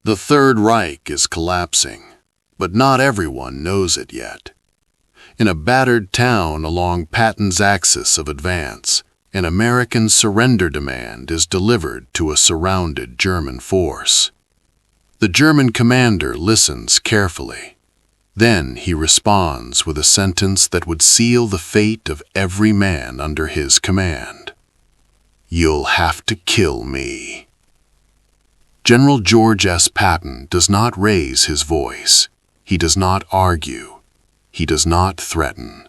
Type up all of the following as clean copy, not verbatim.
The Third Reich is collapsing, but not everyone knows it yet. In a battered town along Patton's axis of advance, an American surrender demand is delivered to a surrounded German force. The German commander listens carefully. Then he responds with a sentence that would seal the fate of every man under his command. "You'll have to kill me." General George S. Patton does not raise his voice. He does not argue. He does not threaten.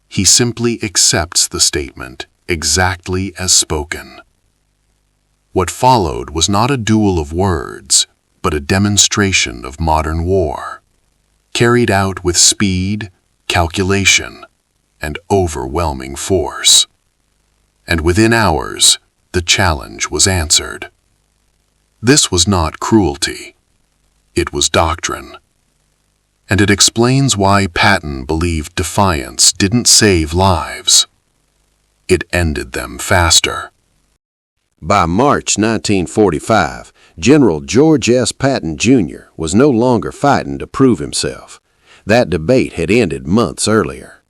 He simply accepts the statement exactly as spoken. What followed was not a duel of words, but a demonstration of modern war, carried out with speed, calculation, and overwhelming force. And within hours, the challenge was answered. This was not cruelty. It was doctrine. And it explains why Patton believed defiance didn't save lives. It ended them faster. By March 1945, General George S. Patton, Jr. was no longer fighting to prove himself. That debate had ended months earlier.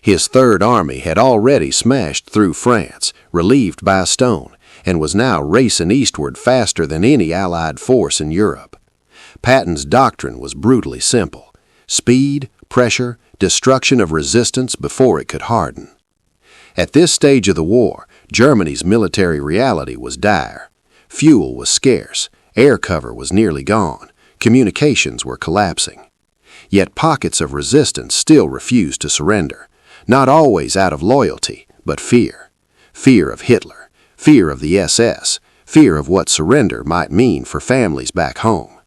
His Third Army had already smashed through France, relieved by Stone, and was now racing eastward faster than any Allied force in Europe. Patton's doctrine was brutally simple: speed, pressure, destruction of resistance before it could harden. At this stage of the war, Germany's military reality was dire. Fuel was scarce, air cover was nearly gone, communications were collapsing. Yet pockets of resistance still refused to surrender, not always out of loyalty, but fear. Fear of Hitler, fear of the SS, fear of what surrender might mean for families back home.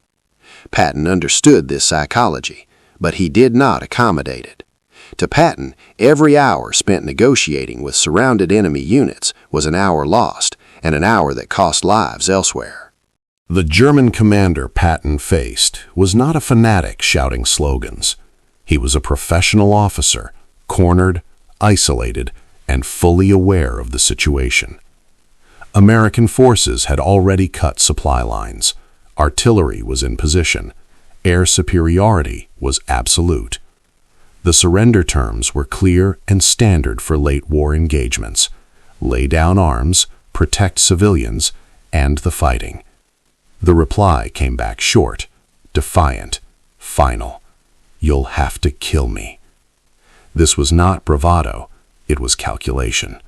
Patton understood this psychology, but he did not accommodate it. To Patton, every hour spent negotiating with surrounded enemy units was an hour lost, and an hour that cost lives elsewhere. The German commander Patton faced was not a fanatic shouting slogans. He was a professional officer, cornered, isolated, and fully aware of the situation. American forces had already cut supply lines. Artillery was in position. Air superiority was absolute. The surrender terms were clear and standard for late war engagements: lay down arms, protect civilians, and the fighting. The reply came back short, defiant, final. "You'll have to kill me." This was not bravado, it was calculation.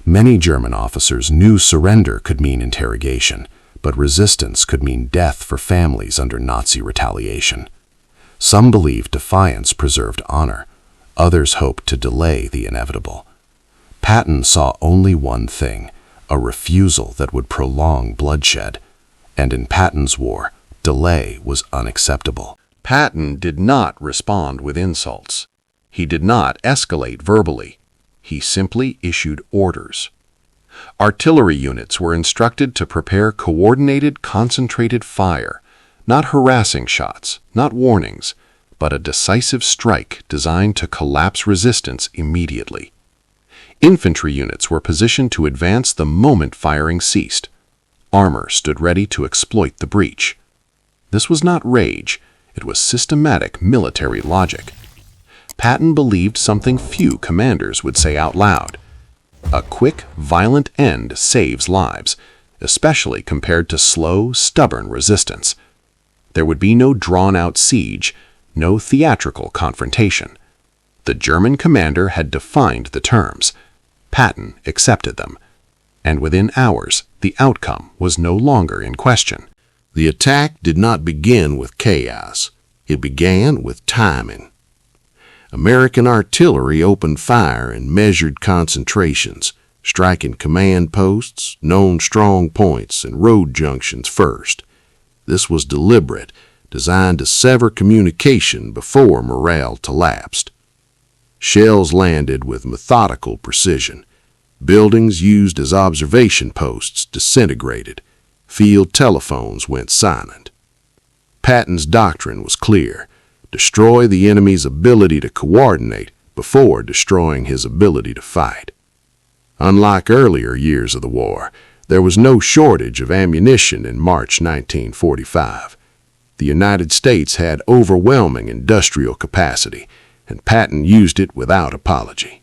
Many German officers knew surrender could mean interrogation, but resistance could mean death for families under Nazi retaliation. Some believed defiance preserved honor. Others hoped to delay the inevitable. Patton saw only one thing: a refusal that would prolong bloodshed. And in Patton's war, delay was unacceptable. Patton did not respond with insults. He did not escalate verbally. He simply issued orders. Artillery units were instructed to prepare coordinated, concentrated fire, not harassing shots, not warnings, but a decisive strike designed to collapse resistance immediately. Infantry units were positioned to advance the moment firing ceased. Armor stood ready to exploit the breach. This was not rage, it was systematic military logic. Patton believed something few commanders would say out loud: a quick, violent end saves lives, especially compared to slow, stubborn resistance. There would be no drawn-out siege, no theatrical confrontation. The German commander had defined the terms. Patton accepted them. And within hours, the outcome was no longer in question. The attack did not begin with chaos. It began with timing. American artillery opened fire in measured concentrations, striking command posts, known strong points, and road junctions first. This was deliberate, designed to sever communication before morale collapsed. Shells landed with methodical precision. Buildings used as observation posts disintegrated. Field telephones went silent. Patton's doctrine was clear: destroy the enemy's ability to coordinate before destroying his ability to fight. Unlike earlier years of the war, There was no shortage of ammunition in March 1945. The United States had overwhelming industrial capacity, and Patton used it without apology.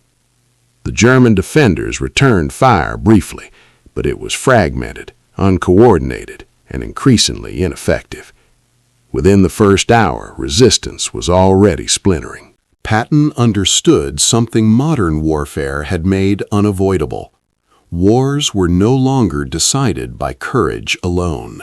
The German defenders returned fire briefly, but it was fragmented, uncoordinated, and increasingly ineffective. Within the first hour, resistance was already splintering. Patton understood something modern warfare had made unavoidable. Wars were no longer decided by courage alone.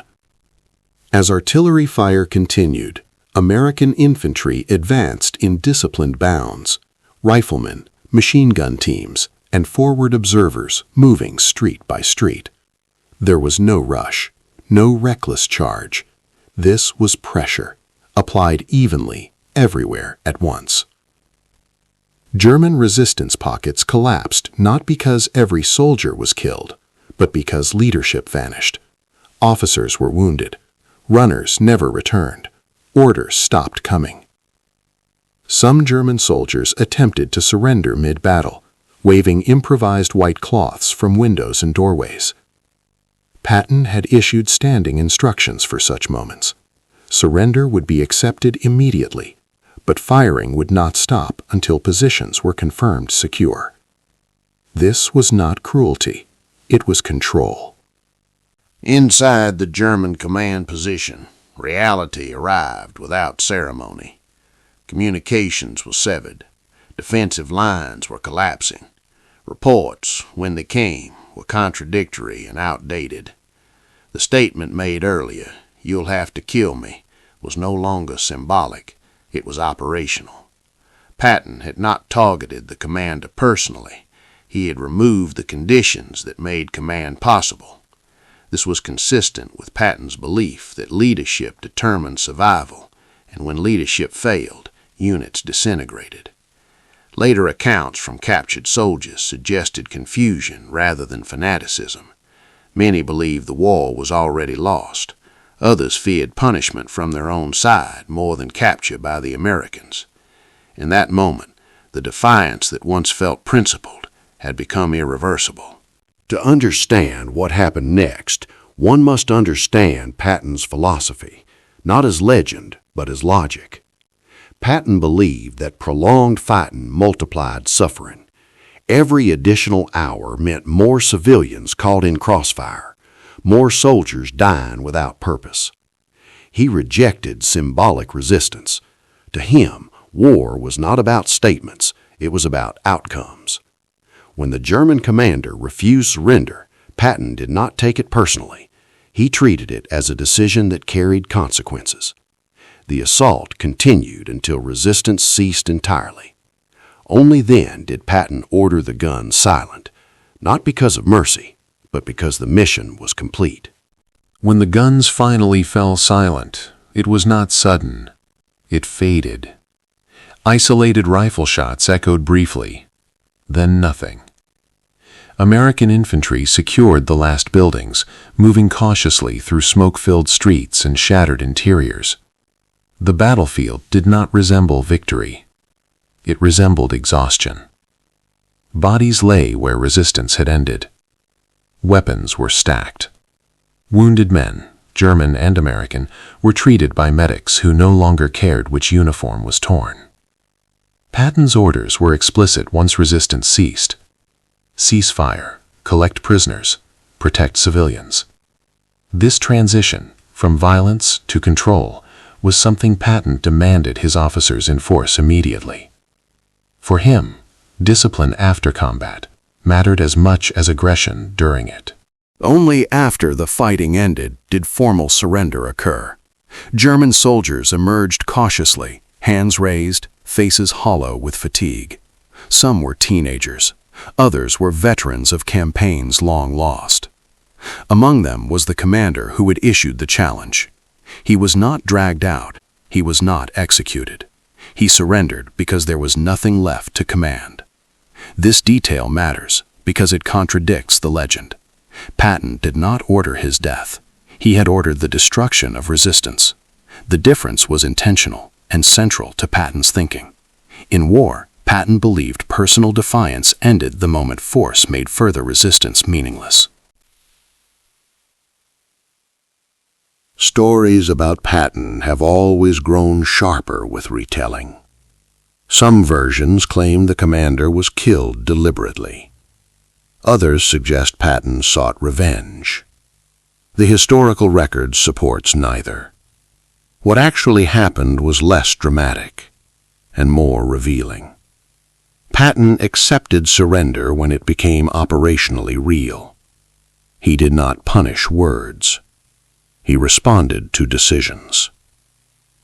As artillery fire continued, American infantry advanced in disciplined bounds, riflemen, machine gun teams, and forward observers moving street by street. There was no rush, no reckless charge. This was pressure, applied evenly, everywhere at once. German resistance pockets collapsed not because every soldier was killed, but because leadership vanished. Officers were wounded. Runners never returned. Orders stopped coming. Some German soldiers attempted to surrender mid-battle, waving improvised white cloths from windows and doorways. Patton had issued standing instructions for such moments. Surrender would be accepted immediately, but firing would not stop until positions were confirmed secure. This was not cruelty. It was control. Inside the German command position, reality arrived without ceremony. Communications were severed. Defensive lines were collapsing. Reports, when they came, were contradictory and outdated. The statement made earlier, "You'll have to kill me," was no longer symbolic. It was operational. Patton had not targeted the commander personally. He had removed the conditions that made command possible. This was consistent with Patton's belief that leadership determined survival, and when leadership failed, units disintegrated. Later accounts from captured soldiers suggested confusion rather than fanaticism. Many believed the war was already lost. Others feared punishment from their own side more than capture by the Americans. In that moment, the defiance that once felt principled had become irreversible. To understand what happened next, one must understand Patton's philosophy, not as legend, but as logic. Patton believed that prolonged fighting multiplied suffering. Every additional hour meant more civilians caught in crossfire, more soldiers dying without purpose. He rejected symbolic resistance. To him, war was not about statements, it was about outcomes. When the German commander refused surrender, Patton did not take it personally. He treated it as a decision that carried consequences. The assault continued until resistance ceased entirely. Only then did Patton order the guns silent, not because of mercy, but because the mission was complete. When the guns finally fell silent, it was not sudden. It faded. Isolated rifle shots echoed briefly, then nothing. American infantry secured the last buildings, moving cautiously through smoke-filled streets and shattered interiors. The battlefield did not resemble victory. It resembled exhaustion. Bodies lay where resistance had ended. Weapons were stacked. Wounded men, German and American, were treated by medics who no longer cared which uniform was torn. Patton's orders were explicit once resistance ceased. Cease fire, collect prisoners, protect civilians. This transition, from violence to control, was something Patton demanded his officers enforce immediately. For him, discipline after combat mattered as much as aggression during it. Only after the fighting ended did formal surrender occur. German soldiers emerged cautiously, hands raised, faces hollow with fatigue. Some were teenagers. Others were veterans of campaigns long lost. Among them was the commander who had issued the challenge. He was not dragged out. He was not executed. He surrendered because there was nothing left to command. This detail matters because it contradicts the legend. Patton did not order his death. He had ordered the destruction of resistance. The difference was intentional and central to Patton's thinking. In war, Patton believed personal defiance ended the moment force made further resistance meaningless. Stories about Patton have always grown sharper with retelling. Some versions claim the commander was killed deliberately. Others suggest Patton sought revenge. The historical record supports neither. What actually happened was less dramatic and more revealing. Patton accepted surrender when it became operationally real. He did not punish words. He responded to decisions.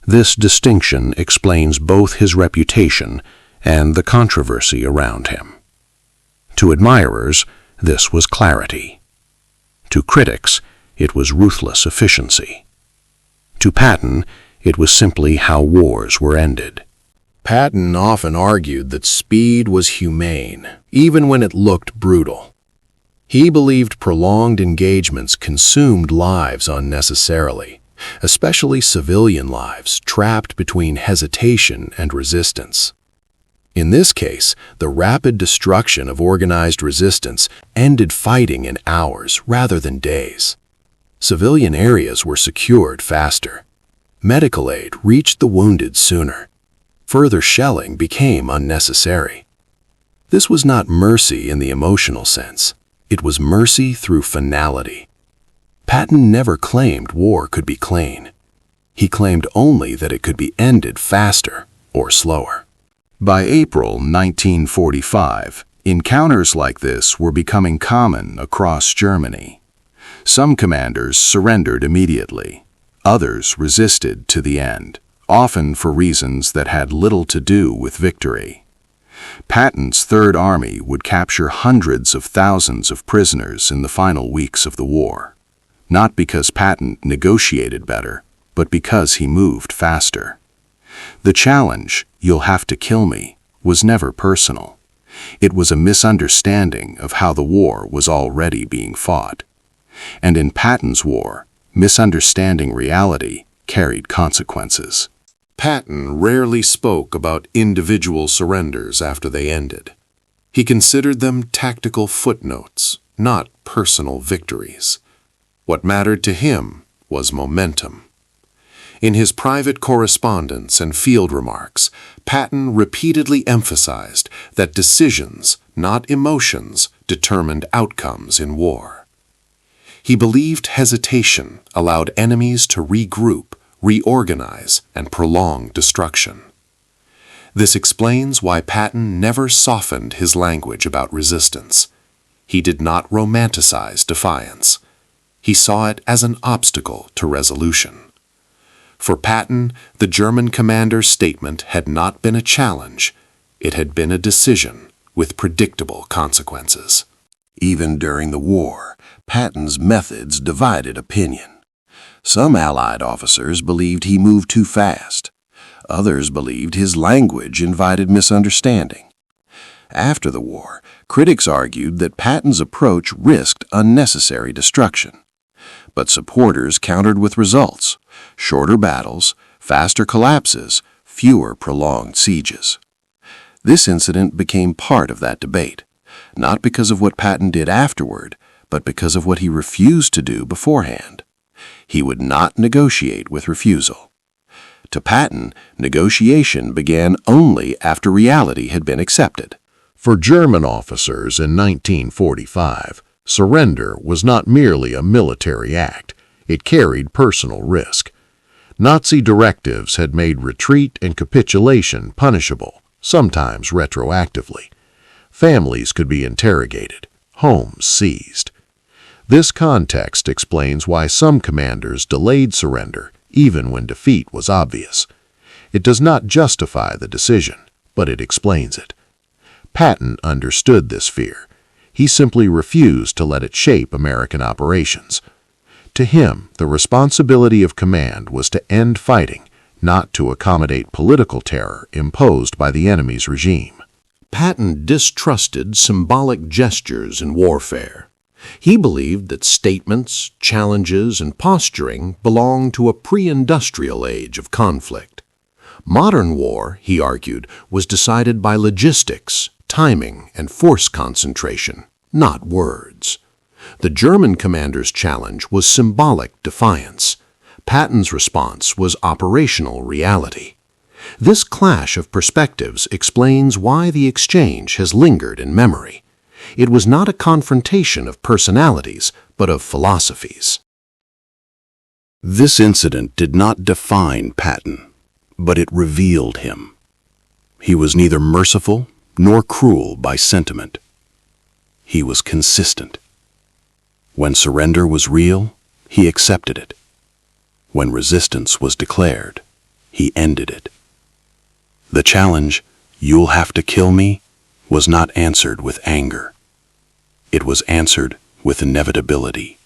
This distinction explains both his reputation and the controversy around him. To admirers, this was clarity. To critics, it was ruthless efficiency. To Patton, it was simply how wars were ended. Patton often argued that speed was humane, even when it looked brutal. He believed prolonged engagements consumed lives unnecessarily, especially civilian lives trapped between hesitation and resistance. In this case, the rapid destruction of organized resistance ended fighting in hours rather than days. Civilian areas were secured faster. Medical aid reached the wounded sooner. Further shelling became unnecessary. This was not mercy in the emotional sense. It was mercy through finality. Patton never claimed war could be clean. He claimed only that it could be ended faster or slower. By April 1945, encounters like this were becoming common across Germany. Some commanders surrendered immediately. Others resisted to the end, often for reasons that had little to do with victory. Patton's Third Army would capture hundreds of thousands of prisoners in the final weeks of the war, not because Patton negotiated better, but because he moved faster. The challenge, "You'll have to kill me," was never personal. It was a misunderstanding of how the war was already being fought. And in Patton's war, misunderstanding reality carried consequences. Patton rarely spoke about individual surrenders after they ended. He considered them tactical footnotes, not personal victories. What mattered to him was momentum. In his private correspondence and field remarks, Patton repeatedly emphasized that decisions, not emotions, determined outcomes in war. He believed hesitation allowed enemies to regroup, reorganize, and prolong destruction. This explains why Patton never softened his language about resistance. He did not romanticize defiance. He saw it as an obstacle to resolution. For Patton, the German commander's statement had not been a challenge. It had been a decision with predictable consequences. Even during the war, Patton's methods divided opinion. Some Allied officers believed he moved too fast. Others believed his language invited misunderstanding. After the war, critics argued that Patton's approach risked unnecessary destruction. But supporters countered with results: shorter battles, faster collapses, fewer prolonged sieges. This incident became part of that debate, not because of what Patton did afterward, but because of what he refused to do beforehand. He would not negotiate with refusal. To Patton, negotiation began only after reality had been accepted. For German officers in 1945, surrender was not merely a military act. It carried personal risk. Nazi directives had made retreat and capitulation punishable, sometimes retroactively. Families could be interrogated, homes seized. This context explains why some commanders delayed surrender even when defeat was obvious. It does not justify the decision, but it explains it. Patton understood this fear. He simply refused to let it shape American operations. To him, the responsibility of command was to end fighting, not to accommodate political terror imposed by the enemy's regime. Patton distrusted symbolic gestures in warfare. He believed that statements, challenges, and posturing belonged to a pre-industrial age of conflict. Modern war, he argued, was decided by logistics, timing, and force concentration, not words. The German commander's challenge was symbolic defiance. Patton's response was operational reality. This clash of perspectives explains why the exchange has lingered in memory. It was not a confrontation of personalities, but of philosophies. This incident did not define Patton, but it revealed him. He was neither merciful nor cruel by sentiment. He was consistent. When surrender was real, he accepted it. When resistance was declared, he ended it. The challenge, "You'll have to kill me," was not answered with anger. It was answered with inevitability.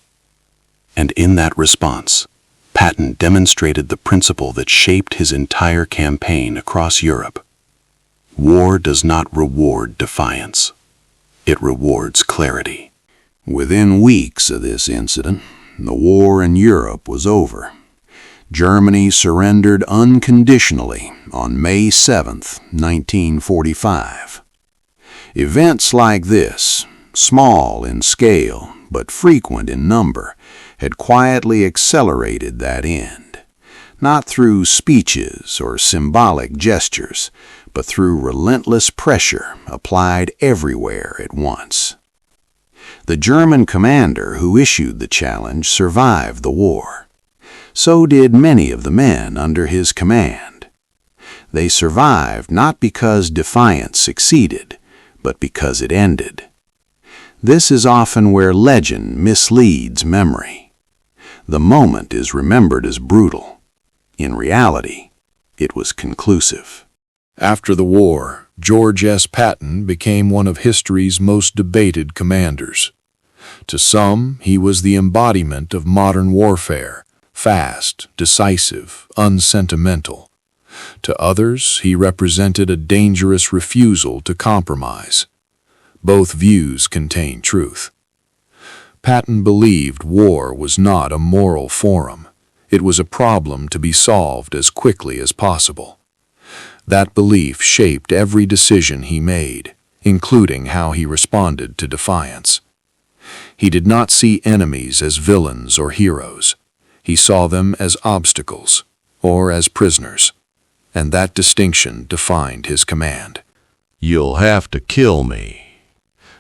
And in that response, Patton demonstrated the principle that shaped his entire campaign across Europe. War does not reward defiance. It rewards clarity. Within weeks of this incident, the war in Europe was over. Germany surrendered unconditionally on May 7, 1945. Events like this, small in scale but frequent in number, had quietly accelerated that end, not through speeches or symbolic gestures, but through relentless pressure applied everywhere at once. The German commander who issued the challenge survived the war. So did many of the men under his command. They survived not because defiance succeeded, but because it ended. This is often where legend misleads memory. The moment is remembered as brutal. In reality, it was conclusive. After the war, George S. Patton became one of history's most debated commanders. To some, he was the embodiment of modern warfare, fast, decisive, unsentimental. To others, he represented a dangerous refusal to compromise. Both views contain truth. Patton believed war was not a moral forum. It was a problem to be solved as quickly as possible. That belief shaped every decision he made, including how he responded to defiance. He did not see enemies as villains or heroes. He saw them as obstacles, or as prisoners, and that distinction defined his command. "You'll have to kill me."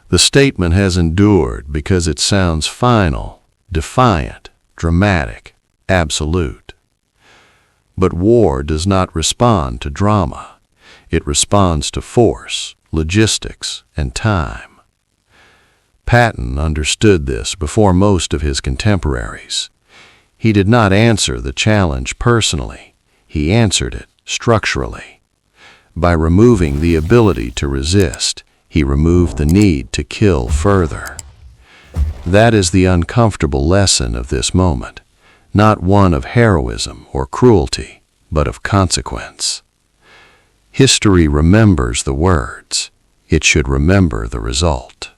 The statement has endured because it sounds final, defiant, dramatic, absolute. But war does not respond to drama. It responds to force, logistics, and time. Patton understood this before most of his contemporaries. He did not answer the challenge personally. He answered it structurally. By removing the ability to resist, he removed the need to kill further. That is the uncomfortable lesson of this moment, not one of heroism or cruelty, but of consequence. History remembers the words. It should remember the result.